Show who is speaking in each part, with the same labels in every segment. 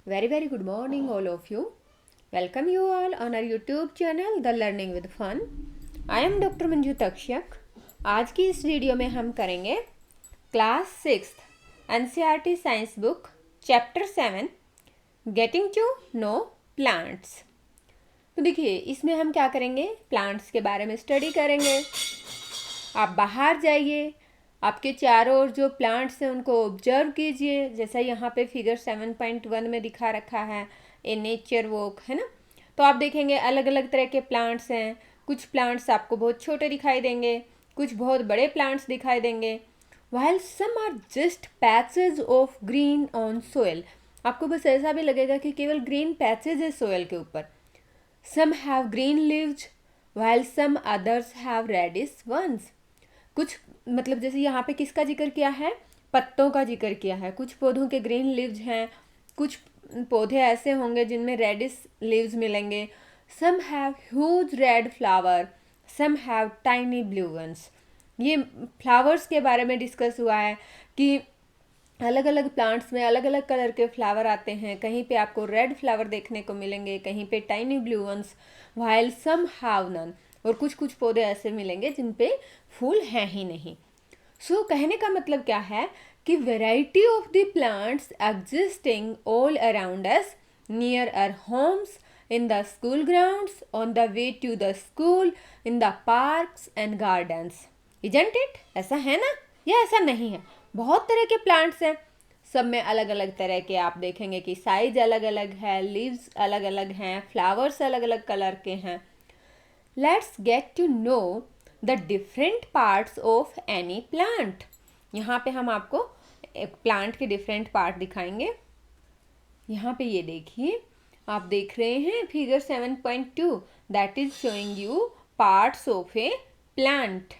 Speaker 1: Very good morning all of you. Welcome you all on our YouTube channel The Learning with Fun. I am Dr. Manju Takshak. आज की इस video में हम करेंगे class 6th NCERT science book chapter 7 getting to know plants. तो देखिए इसमें हम क्या करेंगे, प्लांट्स के बारे में स्टडी करेंगे. आप बाहर जाइए, आपके चारों ओर जो प्लांट्स हैं उनको ऑब्जर्व कीजिए, जैसा यहाँ पे फिगर 7.1 में दिखा रखा है, ए नेचर वॉक, है ना. तो आप देखेंगे अलग अलग तरह के प्लांट्स हैं. कुछ प्लांट्स आपको बहुत छोटे दिखाई देंगे, कुछ बहुत बड़े प्लांट्स दिखाई देंगे. while some are just patches of green on soil, आपको बस ऐसा भी लगेगा कि केवल ग्रीन पैचेज है सोयल के ऊपर. some have green leaves while some others have reddish ones. कुछ मतलब जैसे यहाँ पे किसका जिक्र किया है, पत्तों का जिक्र किया है. कुछ पौधों के ग्रीन लीव्स हैं, कुछ पौधे ऐसे होंगे जिनमें रेडिश लीव्स मिलेंगे. Some have huge red flower, some have tiny blue ones. ये फ्लावर्स के बारे में डिस्कस हुआ है कि अलग अलग प्लांट्स में अलग अलग कलर के फ्लावर आते हैं. कहीं पे आपको रेड फ्लावर देखने को मिलेंगे, कहीं पे tiny blue ones, while some have none. और कुछ कुछ पौधे ऐसे मिलेंगे जिन पे फूल हैं ही नहीं. सो कहने का मतलब क्या है कि variety of the plants existing all around us, near our homes, in the school grounds, on the way to the school, in the parks and gardens. Isn't it? ऐसा है ना, या ऐसा नहीं है? बहुत तरह के प्लांट्स हैं, सब में अलग अलग तरह के आप देखेंगे कि साइज अलग अलग है, लीव्स अलग अलग हैं, फ्लावर्स अलग अलग कलर के हैं. Let's get to know the different parts of any plant. यहाँ पे हम आपको एक प्लांट के डिफरेंट पार्ट दिखाएंगे. यहाँ पे ये देखिए, आप देख रहे हैं figure 7.2 that is showing you parts of A plant.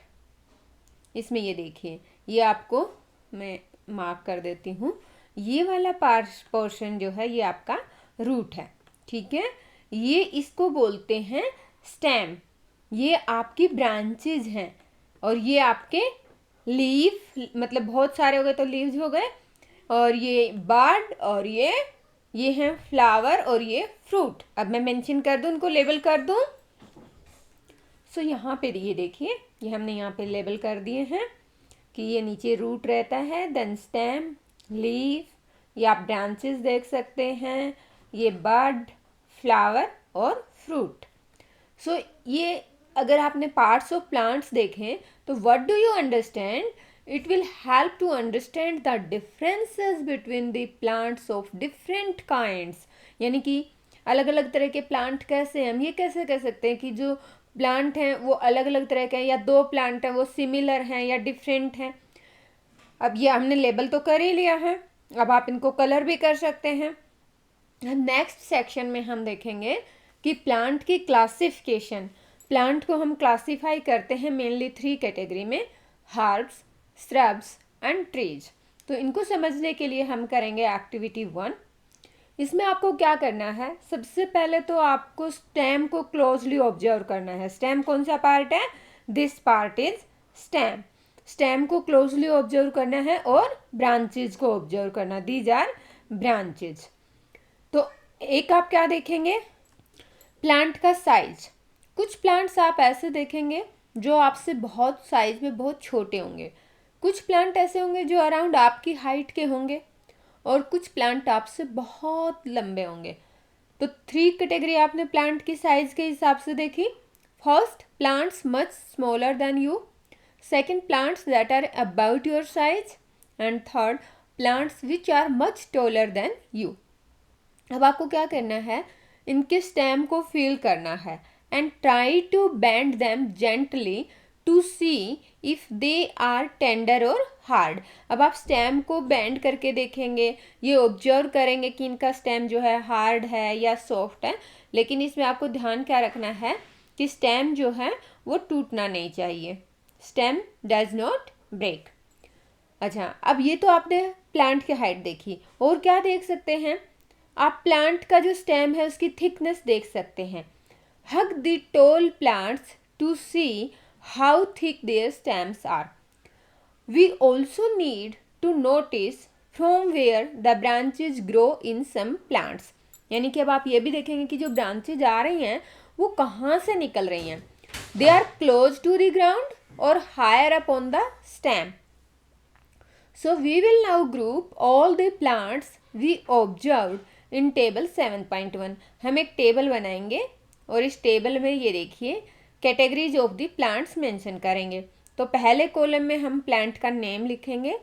Speaker 1: इसमें ये देखिए, ये आपको मैं मार्क कर देती हूँ. ये वाला पोर्शन जो है ये आपका रूट है, ठीक है. ये इसको बोलते हैं स्टेम. ये आपकी ब्रांचेज हैं. और ये आपके लीफ, मतलब बहुत सारे हो गए तो लीव्स हो गए. और ये बड, और ये हैं फ्लावर, और ये फ्रूट. अब मैं मेंशन कर दूं, उनको लेबल कर दूं. सो यहाँ पे ये देखिए, ये हमने यहाँ पे लेबल कर दिए हैं कि ये नीचे रूट रहता है, देन स्टेम, लीफ, ये आप ब्रांचेस देख सकते हैं, ये बड, फ्लावर और फ्रूट. सो ये अगर आपने पार्ट्स ऑफ प्लांट्स देखें तो what do you understand, it will help to understand the differences between the plants of different kinds. यानी कि अलग अलग तरह के प्लांट कैसे हैं, हम ये कैसे कह सकते हैं कि जो प्लांट हैं वो अलग अलग तरह के हैं, या दो प्लांट हैं वो सिमिलर हैं या डिफरेंट हैं. अब ये हमने लेबल तो कर ही लिया है, अब आप इनको कलर भी कर सकते हैं. नेक्स्ट सेक्शन में हम देखेंगे कि प्लांट की क्लासिफिकेशन. प्लांट को हम क्लासीफाई करते हैं मेनली 3 कैटेगरी में, हर्ब्स, श्रब्स एंड ट्रीज. तो इनको समझने के लिए हम करेंगे एक्टिविटी 1. इसमें आपको क्या करना है, सबसे पहले तो आपको स्टेम को क्लोजली ऑब्जर्व करना है. स्टेम कौन सा पार्ट है, this part is stem. Stem को क्लोजली ऑब्जर्व करना है और ब्रांचेज को ऑब्जर्व करना, दीज आर ब्रांचेज. तो एक आप क्या देखेंगे, प्लांट का साइज. कुछ प्लांट्स आप ऐसे देखेंगे जो आपसे बहुत साइज में बहुत छोटे होंगे. कुछ प्लांट ऐसे होंगे जो अराउंड आपकी हाइट के होंगे, और कुछ प्लांट आपसे बहुत लंबे होंगे. तो 3 कैटेगरी आपने प्लांट की साइज के हिसाब से देखी. First, plants much smaller than you. Second, plants that are about your size. And third, plants which are much taller than you. अब आपको क्या करना है, इनके स्टेम को फील करना है and try to bend them gently to see if they are tender or hard. अब आप स्टेम को बेंड करके देखेंगे, ये ऑब्जर्व करेंगे कि इनका स्टेम जो है हार्ड है या सॉफ्ट है. लेकिन इसमें आपको ध्यान क्या रखना है कि स्टेम जो है वो टूटना नहीं चाहिए. Stem does not break. अच्छा, अब ये तो आपने प्लांट की हाइट देखी. और क्या देख सकते हैं आप, प्लांट का जो स्टेम है उसकी थिकनेस देख सकते हैं. Hug the tall plants to see how thick their stems are. We also need to notice from where the branches grow in some plants. यानी कि अब आप ये भी देखेंगे कि जो ब्रांचेज आ रही हैं वो कहाँ से निकल रही हैं। They are close to the ground और higher up on the stem. So we will now group all the plants we observed in table 7.1। हम एक टेबल बनाएंगे और इस टेबल में ये देखिए categories of the plants mention करेंगे। तो पहले कॉलम में हम प्लांट का नेम लिखेंगे,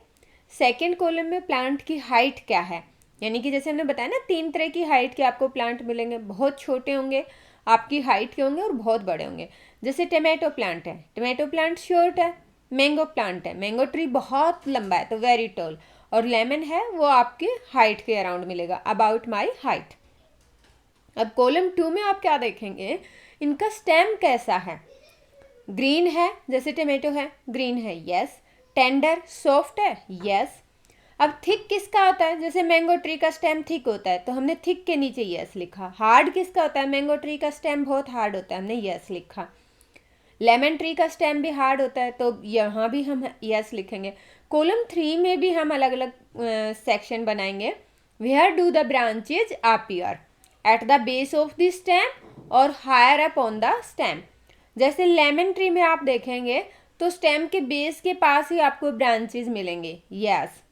Speaker 1: सेकंड कॉलम में प्लांट की हाइट क्या है, यानी कि जैसे हमने बताया ना 3 तरह की हाइट के आपको प्लांट मिलेंगे, बहुत छोटे होंगे आपकी हाइट के होंगे और बहुत बड़े होंगे। जैसे टमाटो प्लांट है, टमाटो प्लांट शॉर्ट है। मैंगो प्लांट है, मैंगो ट्री बहुत लंबा है तो वेरी टॉल। और लेमन है वो आपके हाइट के अराउंड मिलेगा, अबाउट माई हाइट। अब कॉलम 2 में आप क्या देखेंगे, इनका स्टेम कैसा है। ग्रीन है, जैसे टमाटो है ग्रीन है, यस। टेंडर सॉफ्ट है, यस। अब थिक किसका होता है, जैसे मैंगो ट्री का स्टेम थिक होता है तो हमने थिक के नीचे यस लिखा। हार्ड किसका होता है, मैंगो ट्री का स्टेम बहुत हार्ड होता है, हमने यस लिखा। लेमन ट्री का स्टेम भी हार्ड होता है तो यहाँ भी हम यस लिखेंगे। कॉलम 3 में भी हम अलग अलग सेक्शन बनाएंगे। Where do the branches appear, at the base of the stem और higher up on the stem. जैसे लेमन ट्री में आप देखेंगे तो स्टेम के बेस के पास ही आपको ब्रांचेज मिलेंगे, यस।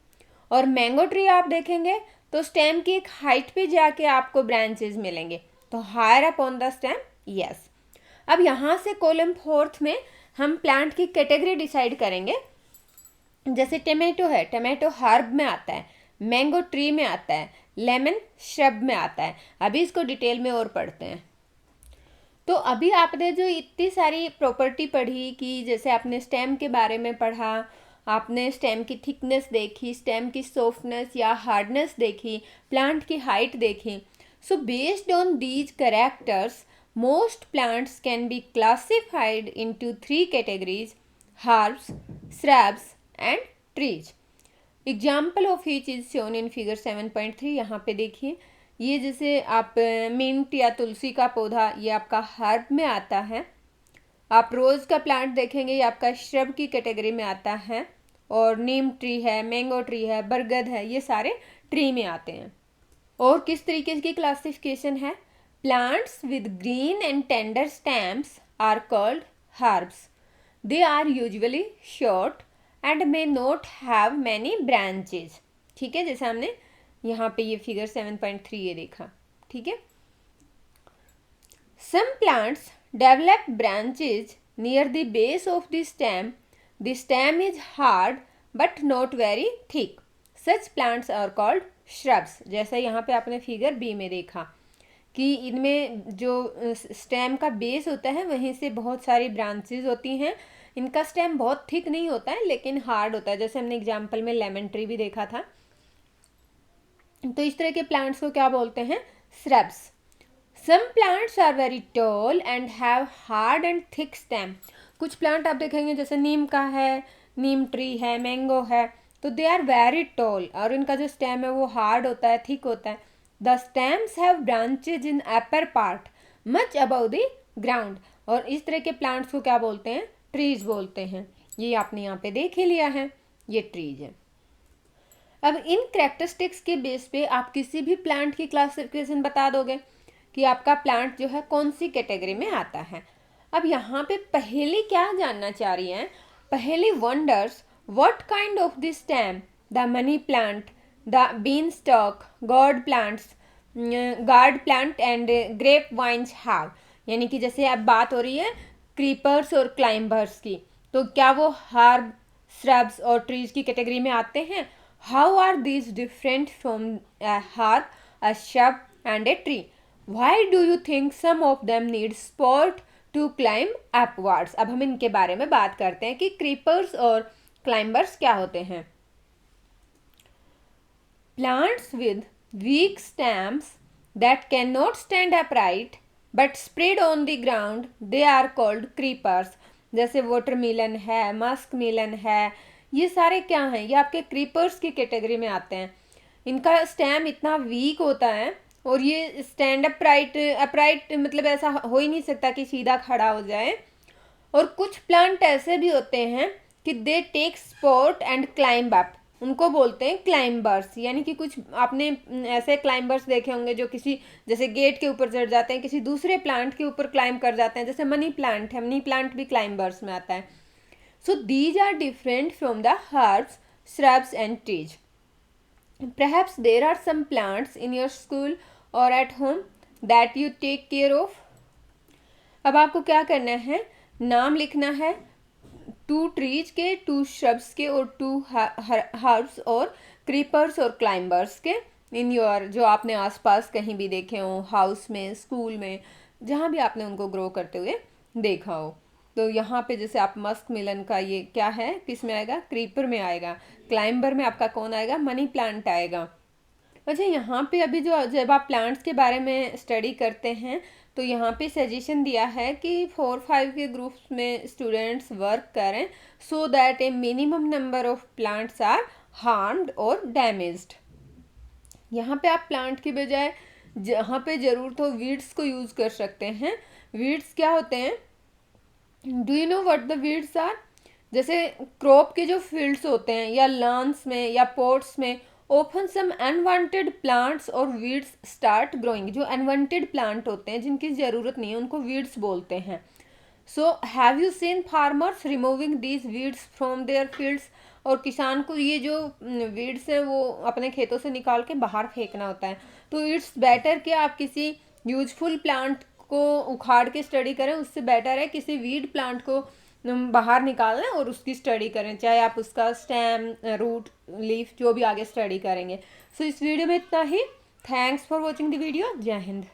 Speaker 1: और मैंगो ट्री आप देखेंगे तो स्टेम की एक हाइट पे जाके आपको ब्रांचेज मिलेंगे, तो higher up on the stem, yes. अब यहाँ से कॉलम 4 में हम प्लांट की कैटेगरी डिसाइड करेंगे। जैसे टमाटो है, टमाटो हर्ब में आता है, मैंगो ट्री में आता है, लेमन श्रब में आता है। अभी इसको डिटेल में और पढ़ते हैं। तो अभी आपने जो इतनी सारी प्रॉपर्टी पढ़ी कि जैसे आपने स्टेम के बारे में पढ़ा, आपने स्टेम की थिकनेस देखी, स्टेम की सॉफ्टनेस या हार्डनेस देखी, प्लांट की हाइट देखी। So based on these characters most plants can be classified into 3 categories: herbs, shrubs and trees. Example of each is shown in figure 7.3। यहाँ पे देखिए, ये जैसे आप मिंट या तुलसी का पौधा ये आपका हर्ब में आता है। आप रोज़ का प्लांट देखेंगे ये आपका श्रब की कैटेगरी में आता है। और नीम ट्री है, मैंगो ट्री है, बरगद है, ये सारे ट्री में आते हैं। और किस तरीके की क्लासिफिकेशन है, plants with green and tender stems are called herbs. They are usually short and may not have many branches. ठीक है, जैसे हमने यहाँ पे ये फिगर 7.3 ये देखा, ठीक है। Some plants develop branches near the base of the stem. The stem is hard but not very thick. Such plants are called shrubs. जैसा यहाँ पे आपने फिगर बी में देखा कि इनमें जो स्टेम का बेस होता है वहीं से बहुत सारी ब्रांचेज होती हैं। इनका स्टेम बहुत थिक नहीं होता है लेकिन हार्ड होता है, जैसे हमने एग्जांपल में लेमन ट्री भी देखा था। तो इस तरह के प्लांट्स को क्या बोलते हैं, shrubs. Some plants are very tall and have hard and thick stem. कुछ प्लांट आप देखेंगे जैसे नीम का है, नीम ट्री है, मैंगो है, तो दे आर वेरी टॉल और इनका जो स्टेम है वो हार्ड होता है, थिक होता है। The stems have branches in upper part much above the ground। और इस तरह के प्लांट्स को क्या बोलते हैं, ट्रीज बोलते हैं। ये आपने यहाँ पे देख ही लिया है, ये ट्रीज है। अब इन कैरेक्टरिस्टिक्स के बेस पे आप किसी भी प्लांट की क्लासिफिकेशन बता दोगे कि आपका प्लांट जो है कौन सी कैटेगरी में आता है। अब यहाँ पे पहली क्या जानना चाह रही हैं, पहली wonders what kind of the stem the money plant, the beanstalk, gourd plant and grapevines have। यानी कि जैसे अब बात हो रही है क्रीपर्स और क्लाइंबर्स की, तो क्या वो हर्ब, श्रब्स और ट्रीज की कैटेगरी में आते हैं। How are these different from herb, a shrub and a tree. Why do you think some of them need support to climb upwards. अब हम इनके बारे में बात करते हैं कि क्रीपर्स और क्लाइंबर्स क्या होते हैं। Plants with weak stems that cannot stand upright but spread on the ground, they are called creepers। जैसे वाटरमेलन है, मस्क मेलन है, ये सारे क्या हैं, ये आपके क्रीपर्स की कैटेगरी में आते हैं। इनका स्टेम इतना वीक होता है और ये स्टैंड अपराइट मतलब ऐसा हो ही नहीं सकता कि सीधा खड़ा हो जाए। और कुछ प्लांट ऐसे भी होते हैं कि they take support and climb up. उनको बोलते हैं क्लाइंबर्स। यानी कि कुछ आपने ऐसे क्लाइंबर्स देखे होंगे जो किसी जैसे गेट के ऊपर चढ़ जाते हैं, किसी दूसरे प्लांट के ऊपर क्लाइंब कर जाते हैं, जैसे मनी प्लांट है, मनी प्लांट भी क्लाइंबर्स में आता है। So these are different from the herbs, shrubs and trees. Perhaps there are some plants in your school or at home that you take care of. अब आपको क्या करना है, नाम लिखना है 2 ट्रीज के, 2 shrubs के और 2 हर्ब्स और क्रीपर्स और क्लाइंबर्स के इन योर, जो आपने आसपास कहीं भी देखे हो, हाउस में, स्कूल में, जहाँ भी आपने उनको ग्रो करते हुए देखा हो। तो यहाँ पे जैसे आप मस्क मिलन का ये क्या है, किस में आएगा, क्रीपर में आएगा। क्लाइंबर में आपका कौन आएगा, मनी प्लांट आएगा। अच्छा, यहाँ पे अभी जो जब आप प्लांट्स के बारे में स्टडी करते हैं तो यहाँ पे सजेशन दिया है कि 4-5 के ग्रुप्स में स्टूडेंट्स वर्क करें so that a minimum number of plants are harmed और डैमेज्ड। यहाँ पे आप प्लांट की बजाय जहाँ पे ज़रूरत हो वीड्स को यूज़ कर सकते हैं। वीड्स क्या होते हैं, do you know what the weeds are? जैसे क्रॉप के जो फील्ड्स होते हैं या लॉन्स में या पॉट्स में often some unwanted plants और weeds start growing। जो unwanted plant होते हैं जिनकी ज़रूरत नहीं है उनको weeds बोलते हैं। So have you seen farmers removing these weeds from their fields? और किसान को ये जो weeds हैं वो अपने खेतों से निकाल के बाहर फेंकना होता है। तो इट्स बेटर कि आप किसी यूजफुल प्लांट को उखाड़ के स्टडी करें, उससे बेटर है किसी वीड प्लांट को बाहर निकालना और उसकी स्टडी करें, चाहे आप उसका स्टेम, रूट, लीफ जो भी आगे स्टडी करेंगे। सो इस वीडियो में इतना ही। Thanks for watching the video. जय हिंद।